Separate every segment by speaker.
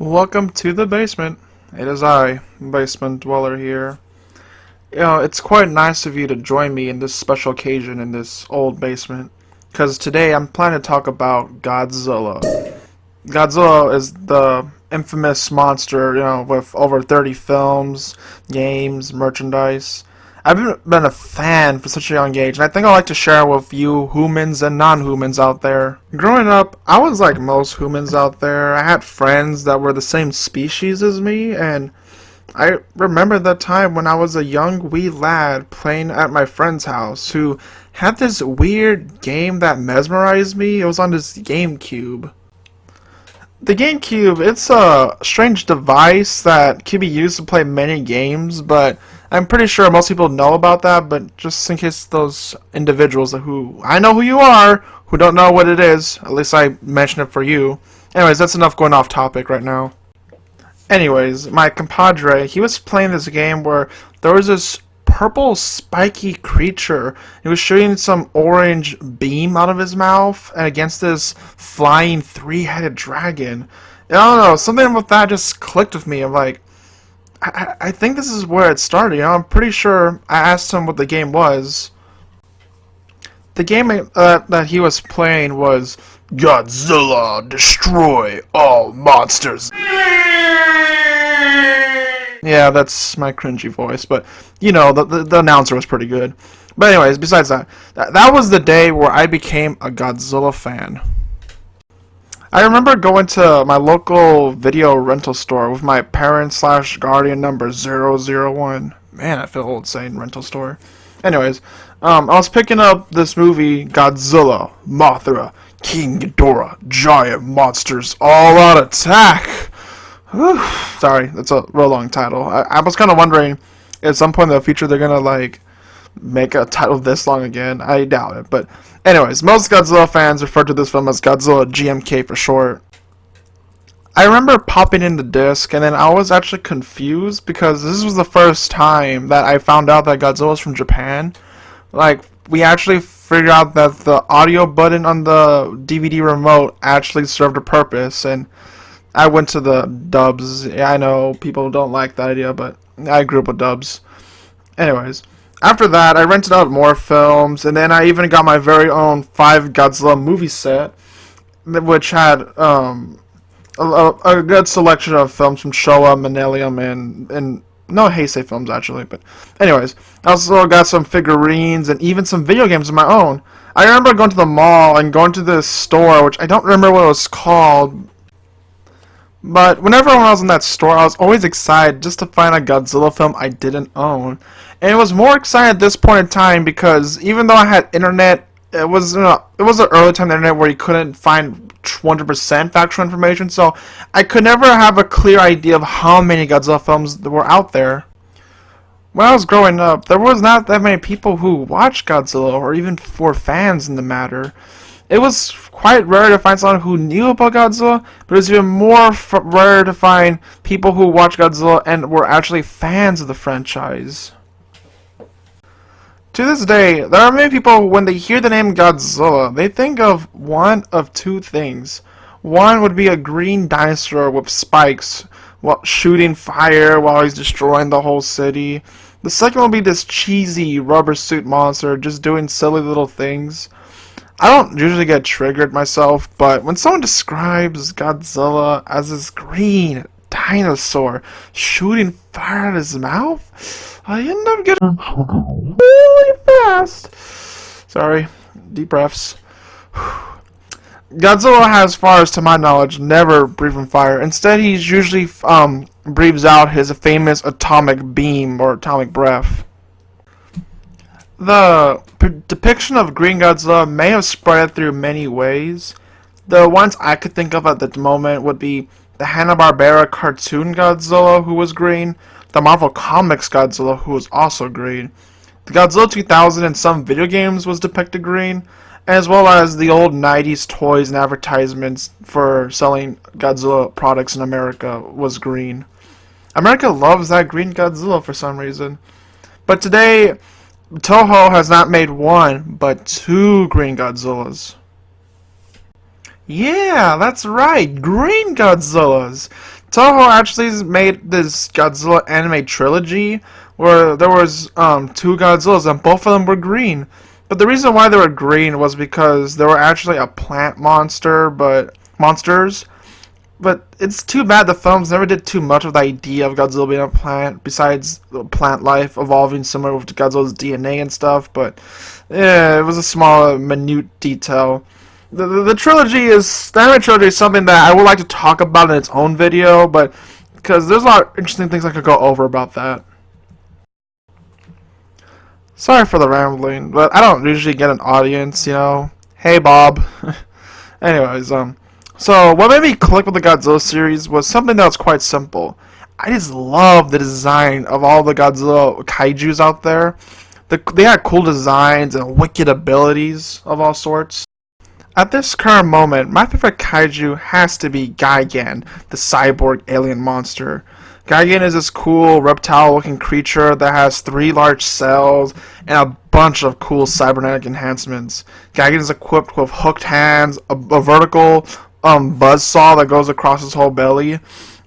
Speaker 1: Welcome to the basement. It is I, Basement Dweller here. It's quite nice of you to join me in this special occasion in this old basement, because today I'm planning to talk about Godzilla. Godzilla is the infamous monster, with over 30 films, games, merchandise. I've been a fan for such a young age, and I think I'd like to share with you humans and non-humans out there. Growing up, I was like most humans out there. I had friends that were the same species as me, and I remember that time when I was a young wee lad playing at my friend's house who had this weird game that mesmerized me. It was on this GameCube. The GameCube, it's a strange device that can be used to play many games, but I'm pretty sure most people know about that, but just in case those individuals who, I know who you are, who don't know what it is, at least I mentioned it for you. Anyways, that's enough going off topic right now. Anyways, my compadre, he was playing this game where there was this purple spiky creature. He was shooting some orange beam out of his mouth and against this flying three-headed dragon. And I don't know, something about that just clicked with me. I'm like, I think this is where it started. I'm pretty sure I asked him what the game was. The game that he was playing was Godzilla, Destroy All Monsters. Yeah, that's my cringy voice, but the announcer was pretty good. But anyways, besides that was the day where I became a Godzilla fan. I remember going to my local video rental store with my parent/guardian number 001. Man, I feel old saying rental store. Anyways, I was picking up this movie, Godzilla, Mothra, King Ghidorah, Giant Monsters, All Out Attack. Whew. Sorry, that's a real long title. I was kind of wondering, at some point in the future, they're gonna make a title this long again. I doubt it, but anyways, most Godzilla fans refer to this film as Godzilla GMK for short. I remember popping in the disc, and then I was actually confused because this was the first time that I found out that Godzilla was from Japan. We actually figured out that the audio button on the DVD remote actually served a purpose, and I went to the dubs. Yeah, I know people don't like that idea, but I grew up with dubs. Anyways, after that, I rented out more films, and then I even got my very own 5 Godzilla movie set, which had a good selection of films from Showa, Millennium, and no Heisei films actually. But anyways, I also got some figurines and even some video games of my own. I remember going to the mall and going to this store, which I don't remember what it was called. But whenever I was in that store, I was always excited just to find a Godzilla film I didn't own. And it was more exciting at this point in time because even though I had internet, it was an early time of the internet where you couldn't find 100% factual information, so I could never have a clear idea of how many Godzilla films there were out there. When I was growing up, there was not that many people who watched Godzilla or even were fans in the matter. It was quite rare to find someone who knew about Godzilla, but it was even more rare to find people who watched Godzilla and were actually fans of the franchise. To this day, there are many people, when they hear the name Godzilla, they think of one of two things. One would be a green dinosaur with spikes while shooting fire while he's destroying the whole city. The second would be this cheesy rubber suit monster just doing silly little things. I don't usually get triggered myself, but when someone describes Godzilla as this green dinosaur shooting fire out of his mouth, I end up getting really fast. Sorry, deep breaths. Godzilla has, as far as to my knowledge, never breathed fire. Instead, he usually breathes out his famous atomic beam or atomic breath. The depiction of Green Godzilla may have spread through many ways. The ones I could think of at the moment would be the Hanna-Barbera cartoon Godzilla, who was green, the Marvel Comics Godzilla, who was also green, the Godzilla 2000 in some video games was depicted green, as well as the old 90s toys and advertisements for selling Godzilla products in America was green. America loves that green Godzilla for some reason. But today, Toho has not made one, but 2 Green Godzillas. Yeah, that's right, Green Godzillas! Toho actually made this Godzilla anime trilogy where there was two Godzillas and both of them were green. But the reason why they were green was because they were actually a plant monsters. But it's too bad the films never did too much of the idea of Godzilla being a plant, besides plant life evolving similar to Godzilla's DNA and stuff. But yeah, it was a small, minute detail. The trilogy is the anime trilogy is something that I would like to talk about in its own video, but because there's a lot of interesting things I could go over about that. Sorry for the rambling, but I don't usually get an audience, you know. Hey, Bob. Anyways, so what made me click with the Godzilla series was something that was quite simple. I just love the design of all the Godzilla kaijus out there. They had cool designs and wicked abilities of all sorts. At this current moment, my favorite kaiju has to be Gigan, the cyborg alien monster. Gigan is this cool reptile-looking creature that has 3 large cells and a bunch of cool cybernetic enhancements. Gigan is equipped with hooked hands, a vertical buzzsaw that goes across his whole belly,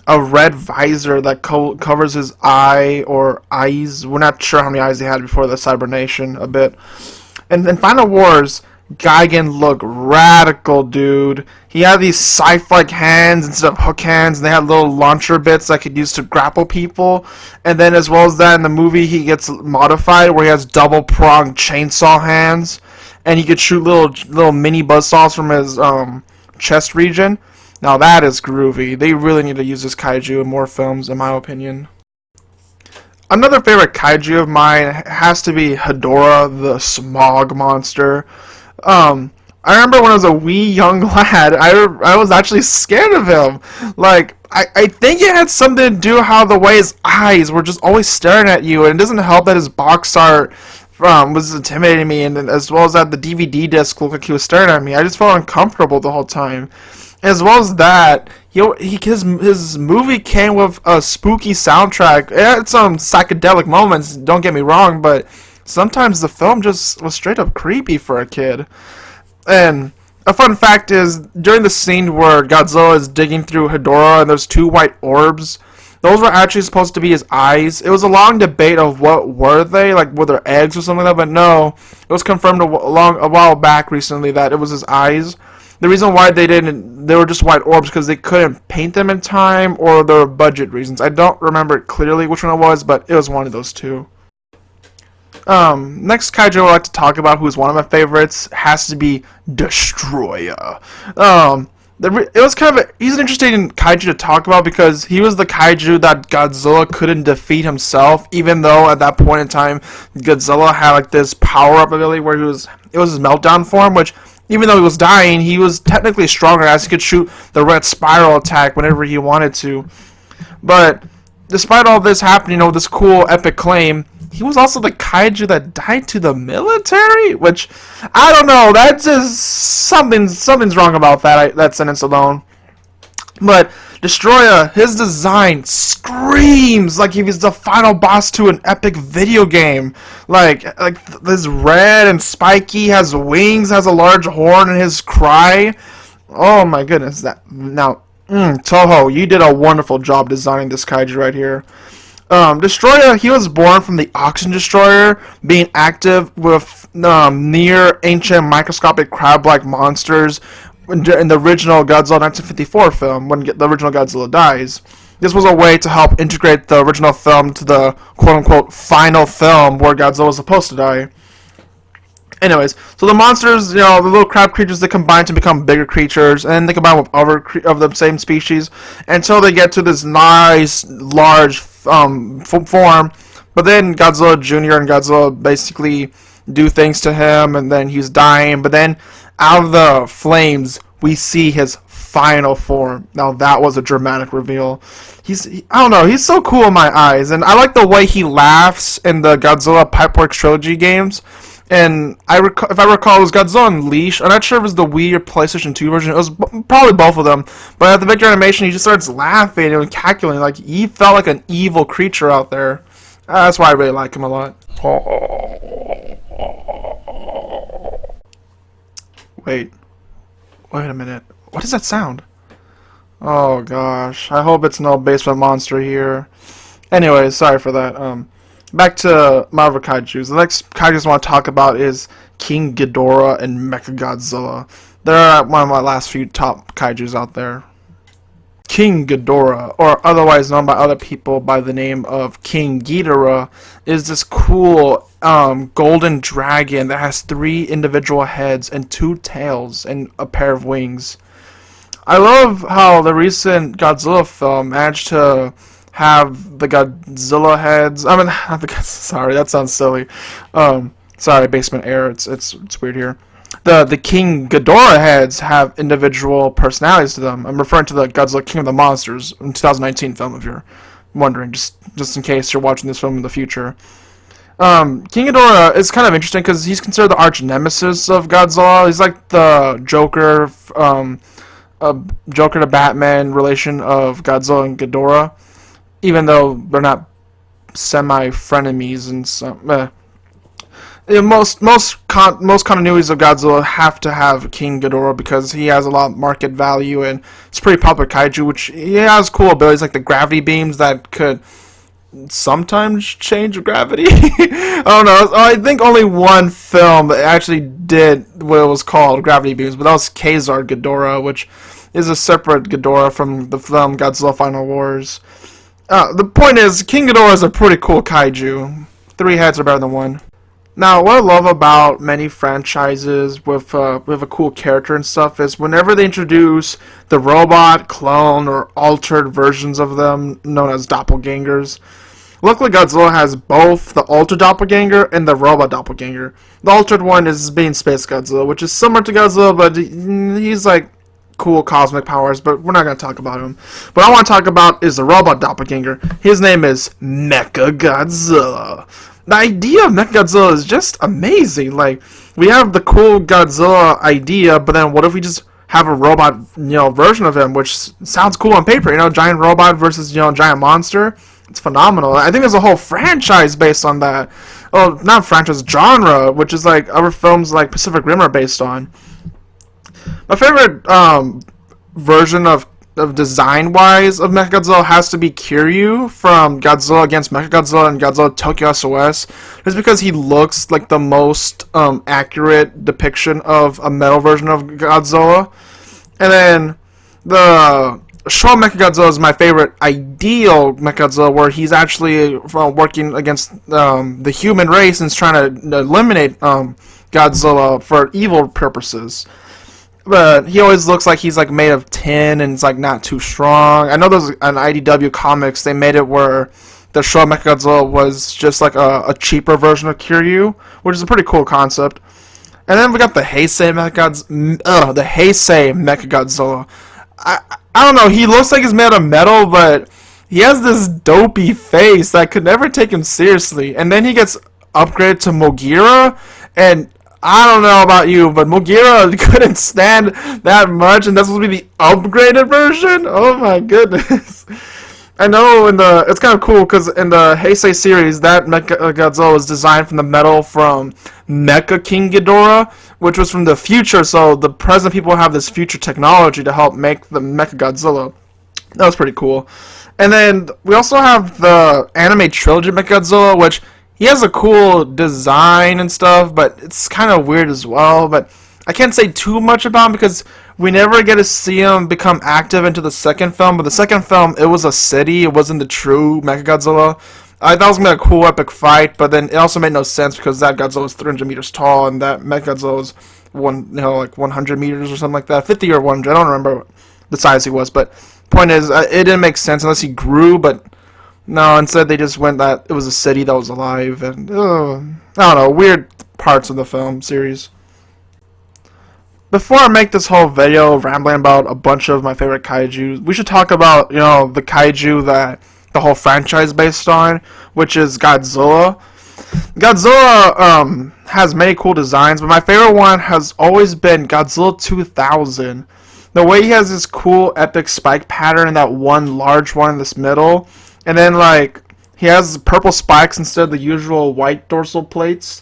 Speaker 1: a red visor that covers his eye or eyes. We're not sure how many eyes he had before the cybernation a bit. And in Final Wars, Gigan looked radical, dude. He had these scythe-like hands instead of hook hands, and they had little launcher bits that could use to grapple people. And then as well as that, in the movie, he gets modified where he has double-pronged chainsaw hands, and he could shoot little mini buzzsaws from his chest region. Now that is groovy. They really need to use this kaiju in more films, in my opinion. Another favorite kaiju of mine has to be Ghidorah, the smog monster. I remember when I was a wee young lad, I was actually scared of him. Like, I think it had something to do how the way his eyes were just always staring at you, and it doesn't help that his box art was intimidating me, and as well as that the DVD disc looked like he was staring at me. I just felt uncomfortable the whole time. As well as that, his movie came with a spooky soundtrack. It had some psychedelic moments, don't get me wrong, but sometimes the film just was straight up creepy for a kid. And a fun fact is, during the scene where Godzilla is digging through Ghidorah and there's 2 white orbs, those were actually supposed to be his eyes. It was a long debate of what were they, like were there eggs or something like that, but no, it was confirmed a while back recently that it was his eyes. The reason why they were just white orbs because they couldn't paint them in time, or there were budget reasons. I don't remember clearly which one it was, but it was one of those two. Next kaiju I'd like to talk about, who's one of my favorites, has to be Destroyer. It was he's an interesting kaiju to talk about because he was the kaiju that Godzilla couldn't defeat himself, even though at that point in time Godzilla had like this power-up ability where it was his meltdown form, which even though he was dying, he was technically stronger as he could shoot the red spiral attack whenever he wanted to. But despite all this happening, this cool epic claim, he was also the kaiju that died to the military, which I don't know. That's just something's wrong about that sentence alone. But Destroyer, his design screams like if he's the final boss to an epic video game. Like this red and spiky, has wings, has a large horn, and his cry. Oh my goodness! Toho, you did a wonderful job designing this kaiju right here. Destroyer, he was born from the Oxygen Destroyer, being active with near ancient microscopic crab-like monsters in the original Godzilla 1954 film, when the original Godzilla dies. This was a way to help integrate the original film to the quote-unquote final film where Godzilla was supposed to die. Anyways, so the monsters, the little crab creatures, they combine to become bigger creatures, and then they combine with other of the same species until they get to this nice, large form. But then Godzilla Jr. and Godzilla basically do things to him, and then he's dying. But then out of the flames, we see his final form. Now that was a dramatic reveal. I don't know, he's so cool in my eyes, and I like the way he laughs in the Godzilla Pipeworks trilogy games. And if I recall, it was Godzilla Unleashed. I'm not sure if it was the Wii or PlayStation 2 version. It was probably both of them. But at the victory animation, he just starts laughing and cackling. Like, he felt like an evil creature out there. That's why I really like him a lot. Wait a minute. What is that sound? Oh gosh, I hope it's no basement monster here. Anyways, sorry for that. Back to Marvel Kaijus. The next kaijus I want to talk about is King Ghidorah and Mechagodzilla. They're one of my last few top kaijus out there. King Ghidorah, or otherwise known by other people by the name of King Ghidorah, is this cool golden dragon that has 3 individual heads and 2 tails and a pair of wings. I love how the recent Godzilla film managed to have the Godzilla heads. I mean, not the sorry, that sounds silly. Sorry, basement air. It's weird here. The King Ghidorah heads have individual personalities to them. I'm referring to the Godzilla King of the Monsters in 2019 film, if you're wondering, just in case you're watching this film in the future. King Ghidorah is kind of interesting because he's considered the arch nemesis of Godzilla. He's like the Joker, Joker to Batman relation of Godzilla and Ghidorah, even though they're not semi-frenemies and some. Most continuities of Godzilla have to have King Ghidorah because he has a lot of market value and it's a pretty popular kaiju, which he has cool abilities like the gravity beams that could sometimes change gravity. I don't know. I think only one film actually did what it was called gravity beams, but that was Kazar Ghidorah, which is a separate Ghidorah from the film Godzilla Final Wars. The point is, King Ghidorah is a pretty cool kaiju. 3 heads are better than 1. Now, what I love about many franchises with a cool character and stuff is whenever they introduce the robot, clone, or altered versions of them, known as doppelgangers. Luckily, Godzilla has both the altered doppelganger and the robot doppelganger. The altered one is being Space Godzilla, which is similar to Godzilla, but he's like cool cosmic powers, but we're not going to talk about him. What I want to talk about is the robot doppelganger. His name is Mechagodzilla. The idea of Mechagodzilla is just amazing. Like, we have the cool Godzilla idea, but then what if we just have a robot, version of him, which sounds cool on paper, giant robot versus, giant monster. It's phenomenal. I think there's a whole franchise based on that. Oh, not franchise, genre, which is like other films like Pacific Rim are based on. My favorite version of design-wise of Mechagodzilla has to be Kiryu from Godzilla Against Mechagodzilla and Godzilla Tokyo SOS, just because he looks like the most accurate depiction of a metal version of Godzilla. And then the Showa Mechagodzilla is my favorite ideal Mechagodzilla, where he's actually working against the human race and is trying to eliminate Godzilla for evil purposes. But he always looks like he's like made of tin and it's like not too strong. I know there's an IDW comics, they made it where the Showa Mechagodzilla was just like a cheaper version of Kiryu, which is a pretty cool concept. And then we got the Heisei Mechagodzilla. I don't know, he looks like he's made of metal, but he has this dopey face that could never take him seriously. And then he gets upgraded to Mogira, and I don't know about you, but Mogira couldn't stand that much, and that's supposed to be the upgraded version? Oh my goodness. I know it's kind of cool, because in the Heisei series, that Mechagodzilla was designed from the metal from Mecha King Ghidorah, which was from the future, so the present people have this future technology to help make the Mechagodzilla. That was pretty cool. And then we also have the anime trilogy Mechagodzilla, which he has a cool design and stuff, but it's kind of weird as well. But I can't say too much about him because we never get to see him become active into the second film. But the second film, it was a city. It wasn't the true Mechagodzilla. I thought it was going to be a cool epic fight, but then it also made no sense because that Godzilla was 300 meters tall and that Mechagodzilla was like 100 meters or something like that. 50 or 100. I don't remember the size he was, but point is, it didn't make sense unless he grew, but no, instead they just went that it was a city that was alive, and I don't know, weird parts of the film series. Before I make this whole video rambling about a bunch of my favorite kaiju, we should talk about, the kaiju that the whole franchise is based on, which is Godzilla. Godzilla has many cool designs, but my favorite one has always been Godzilla 2000. The way he has this cool epic spike pattern and that one large one in this middle, and then like he has purple spikes instead of the usual white dorsal plates.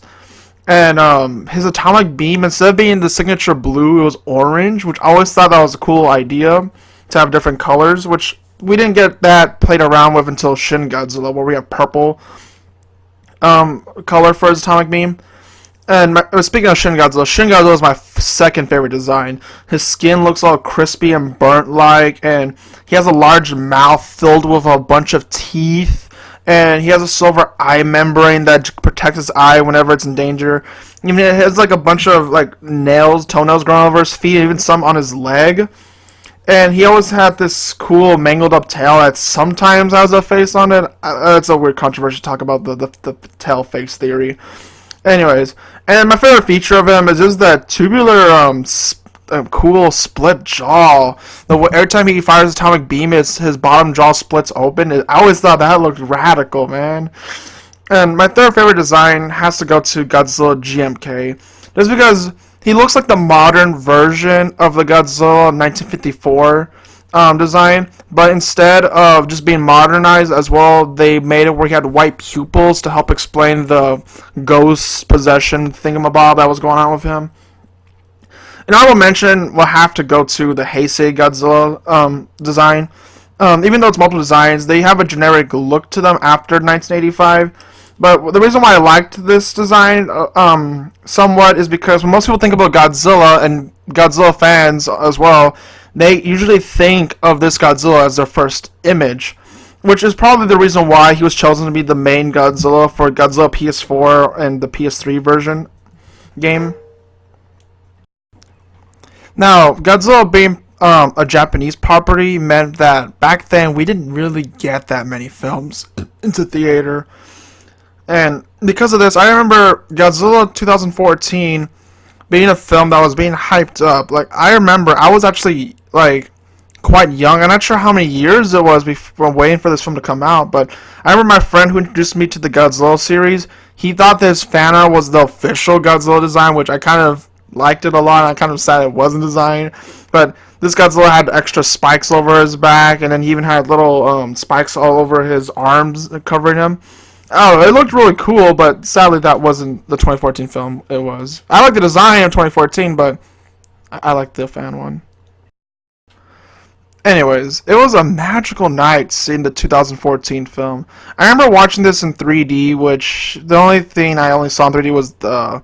Speaker 1: And his atomic beam, instead of being the signature blue, it was orange, which I always thought that was a cool idea. to have different colors, which we didn't get that played around with until Shin Godzilla, where we have purple color for his atomic beam. And speaking of Shin Godzilla is my second favorite design. His skin looks all crispy and burnt-like, and he has a large mouth filled with a bunch of teeth, and he has a silver eye membrane that protects his eye whenever it's in danger. I mean, it has like a bunch of like toenails growing over his feet, even some on his leg. And he always had this cool mangled up tail that sometimes has a face on it. It's a weird controversy to talk about the tail face theory. Anyways, and my favorite feature of him is just that tubular, cool split jaw. Every time he fires atomic beam, his bottom jaw splits open. I always thought that looked radical, man. And my third favorite design has to go to Godzilla GMK, just because he looks like the modern version of the Godzilla 1954 design, but instead of just being modernized as well, they made it where he had white pupils to help explain the ghost possession thingamabob that was going on with him. And I will mention we'll have to go to the Heisei Godzilla design. Even though it's multiple designs, they have a generic look to them after 1985. But the reason why I liked this design somewhat is because when most people think about Godzilla, and Godzilla fans as well, they usually think of this Godzilla as their first image, which is probably the reason why he was chosen to be the main Godzilla for Godzilla PS4 and the PS3 version game. Now, Godzilla being a Japanese property meant that back then we didn't really get that many films into theater. And because of this, I remember Godzilla 2014 being a film that was being hyped up. Like, I remember I was actually like quite young. I'm not sure how many years it was before waiting for this film to come out, but I remember my friend who introduced me to the Godzilla series. He thought this fan art was the official Godzilla design, which I kind of liked it a lot. I'm kind of sad it wasn't designed, but this Godzilla had extra spikes over his back, and then he even had little spikes all over his arms covering him. Oh, it looked really cool, but sadly that wasn't the 2014 film it was. I like the design of 2014, but I like the fan one. Anyways, it was a magical night seeing the 2014 film. I remember watching this in 3D, which the only thing I only saw in 3D was the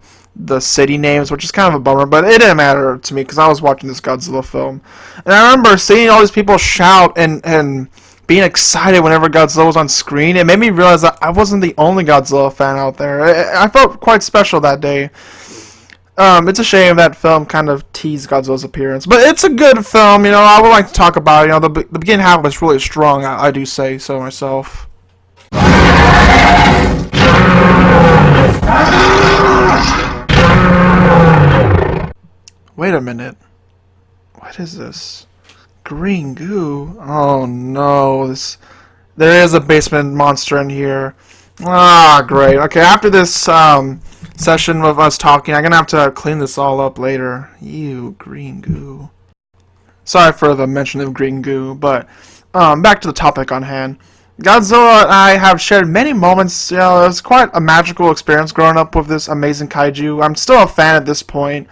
Speaker 1: city names, which is kind of a bummer, but it didn't matter to me because I was watching this Godzilla film. And I remember seeing all these people shout and being excited whenever Godzilla was on screen. It made me realize that I wasn't the only Godzilla fan out there. I felt quite special that day. It's a shame that film kind of teased Godzilla's appearance, but it's a good film. You know, I would like to talk about it. You know, the beginning half was really strong. I do say so myself. Wait a minute. What is this? Green goo. Oh no, there is a basement monster in here. Ah, great. Okay, after this session of us talking, I'm gonna have to clean this all up later. Ew, green goo. Sorry for the mention of green goo, but back to the topic on hand. Godzilla and I have shared many moments. You know, it was quite a magical experience growing up with this amazing kaiju. I'm still a fan at this point.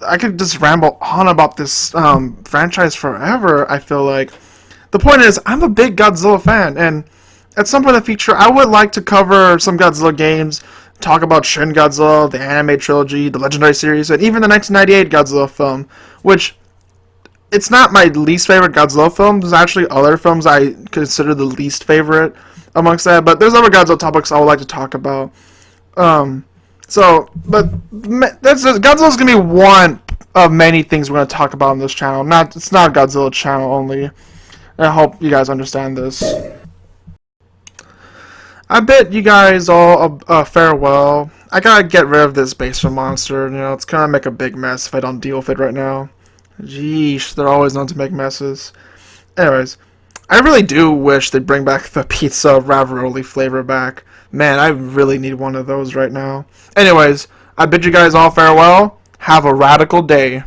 Speaker 1: I could just ramble on about this franchise forever, I feel like. The point is, I'm a big Godzilla fan, and at some point in the future, I would like to cover some Godzilla games, talk about Shin Godzilla, the anime trilogy, the Legendary series, and even the 1998 Godzilla film, which, it's not my least favorite Godzilla film. There's actually other films I consider the least favorite amongst that, but there's other Godzilla topics I would like to talk about. Godzilla's gonna be one of many things we're gonna talk about on this channel. It's not a Godzilla channel only. I hope you guys understand this. I bid you guys all a farewell. I gotta get rid of this basement monster. You know, it's gonna make a big mess if I don't deal with it right now. Jeesh, they're always known to make messes. Anyways, I really do wish they'd bring back the pizza ravioli flavor back. Man, I really need one of those right now. Anyways, I bid you guys all farewell. Have a radical day.